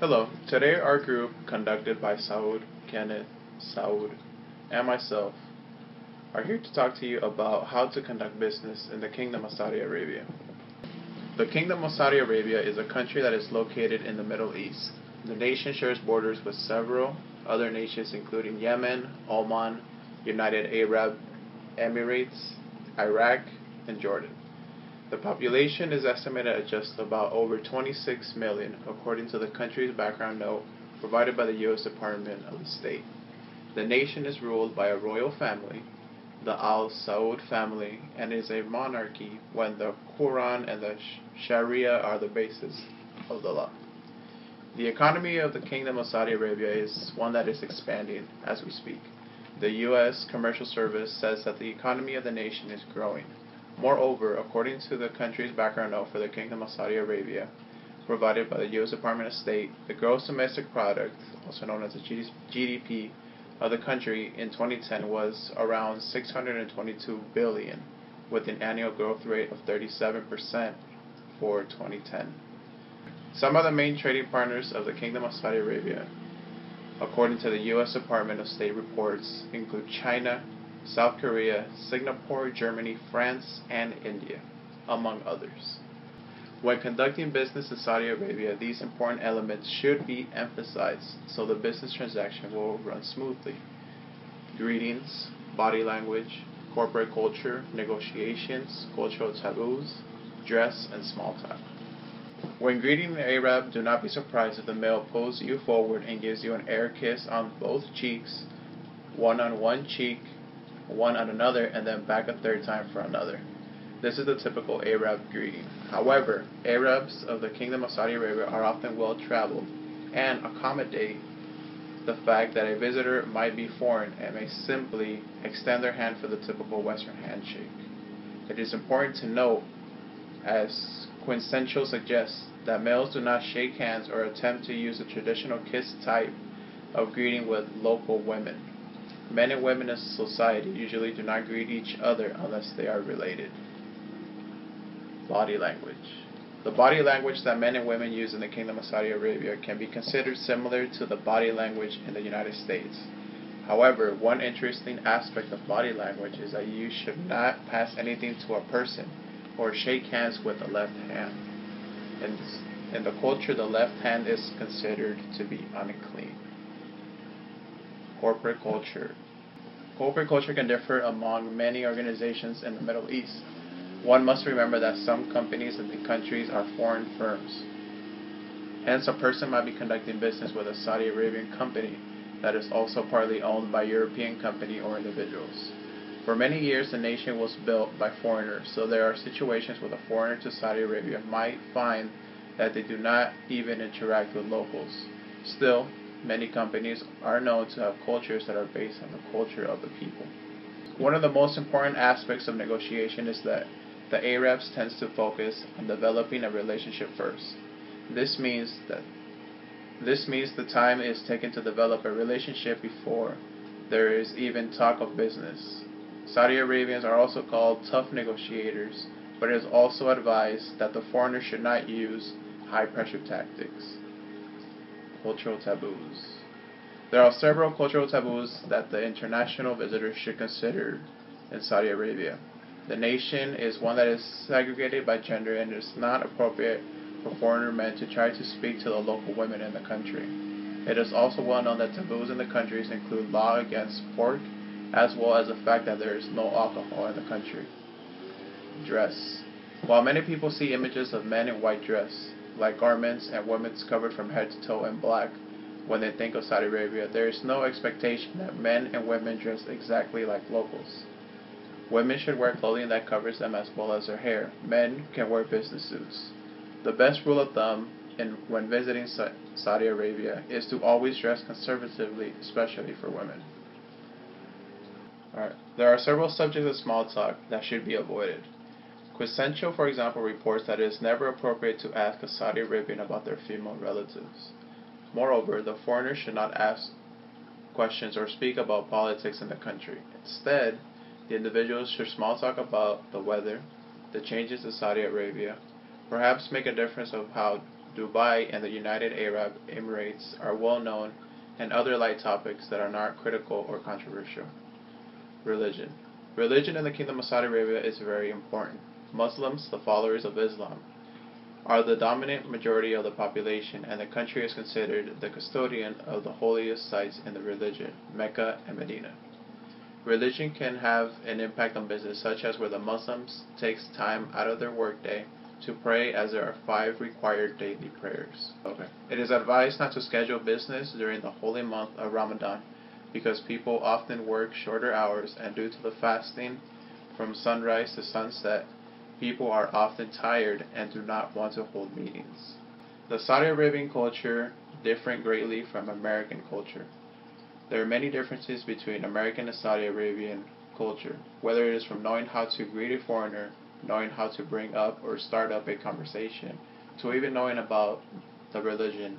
Hello. Today our group, conducted by Saud, Kenneth, Saud, and myself, are here to talk to you about how to conduct business in the Kingdom of Saudi Arabia. The Kingdom of Saudi Arabia is a country that is located in the Middle East. The nation shares borders with several other nations including Yemen, Oman, United Arab Emirates, Iraq, and Jordan. The population is estimated at just about over 26 million, according to the country's background note provided by the U.S. Department of State. The nation is ruled by a royal family, the Al Saud family, and is a monarchy when the Quran and the Sharia are the basis of the law. The economy of the Kingdom of Saudi Arabia is one that is expanding as we speak. The U.S. Commercial Service says that the economy of the nation is growing. Moreover, according to the country's background note for the Kingdom of Saudi Arabia, provided by the U.S. Department of State, the gross domestic product, also known as the GDP, of the country in 2010 was around 622 billion, with an annual growth rate of 37% for 2010. Some of the main trading partners of the Kingdom of Saudi Arabia, according to the U.S. Department of State reports, include China, South Korea, Singapore, Germany, France, and India, among others. When conducting business in Saudi Arabia, these important elements should be emphasized so the business transaction will run smoothly. Greetings, body language, corporate culture, negotiations, cultural taboos, dress, and small talk. When greeting an Arab, do not be surprised if the male pulls you forward and gives you an air kiss on both cheeks, one on one cheek, one on another, and then back a third time for another. This is the typical Arab greeting. However, Arabs of the Kingdom of Saudi Arabia are often well traveled and accommodate the fact that a visitor might be foreign and may simply extend their hand for the typical Western handshake. It is important to note, as quintessential suggests, that males do not shake hands or attempt to use the traditional kiss type of greeting with local women. Men and women in society usually do not greet each other unless they are related. Body language. The body language that men and women use in the Kingdom of Saudi Arabia can be considered similar to the body language in the United States. However, one interesting aspect of body language is that you should not pass anything to a person or shake hands with the left hand. In the culture, the left hand is considered to be unclean. Corporate culture. Corporate culture can differ among many organizations in the Middle East. One must remember that some companies in the countries are foreign firms. Hence, a person might be conducting business with a Saudi Arabian company that is also partly owned by a European company or individuals. For many years, the nation was built by foreigners, so there are situations where the foreigner to Saudi Arabia might find that they do not even interact with locals. Still, many companies are known to have cultures that are based on the culture of the people. One of the most important aspects of negotiation is that the Arabs tends to focus on developing a relationship first. This means the time is taken to develop a relationship before there is even talk of business. Saudi Arabians are also called tough negotiators, but it is also advised that the foreigner should not use high-pressure tactics. Cultural taboos. There are several cultural taboos that the international visitor should consider in Saudi Arabia. The nation is one that is segregated by gender, and it is not appropriate for foreigner men to try to speak to the local women in the country. It is also well known that taboos in the countries include law against pork, as well as the fact that there is no alcohol in the country. Dress. While many people see images of men in white dress, like garments, and women covered from head to toe in black when they think of Saudi Arabia, there is no expectation that men and women dress exactly like locals. Women should wear clothing that covers them as well as their hair. Men can wear business suits. The best rule of thumb when visiting Saudi Arabia is to always dress conservatively, especially for women. Alright. There are several subjects of small talk that should be avoided. Quintessential, for example, reports that it is never appropriate to ask a Saudi Arabian about their female relatives. Moreover, the foreigner should not ask questions or speak about politics in the country. Instead, the individuals should small talk about the weather, the changes in Saudi Arabia, perhaps make a difference of how Dubai, and the United Arab Emirates are well known, and other light topics that are not critical or controversial. Religion. Religion in the Kingdom of Saudi Arabia is very important. Muslims, the followers of Islam, are the dominant majority of the population, and the country is considered the custodian of the holiest sites in the religion, Mecca and Medina. Religion can have an impact on business, such as where the Muslims takes time out of their workday to pray, as there are 5 required daily prayers. It is advised not to schedule business during the holy month of Ramadan because people often work shorter hours, and due to the fasting from sunrise to sunset, people are often tired and do not want to hold meetings. The Saudi Arabian culture differs greatly from American culture. There are many differences between American and Saudi Arabian culture, whether it is from knowing how to greet a foreigner, knowing how to bring up or start up a conversation, to even knowing about the religion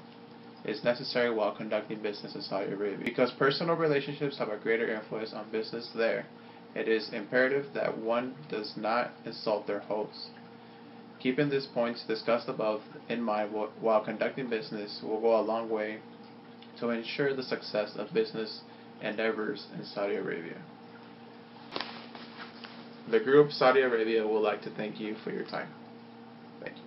is necessary while conducting business in Saudi Arabia. Because personal relationships have a greater influence on business there, it is imperative that one does not insult their hosts. Keeping these points discussed above in mind while conducting business will go a long way to ensure the success of business endeavors in Saudi Arabia. The group Saudi Arabia would like to thank you for your time. Thank you.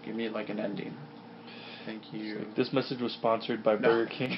Give me like an ending. Thank you. This message was sponsored by Burger King.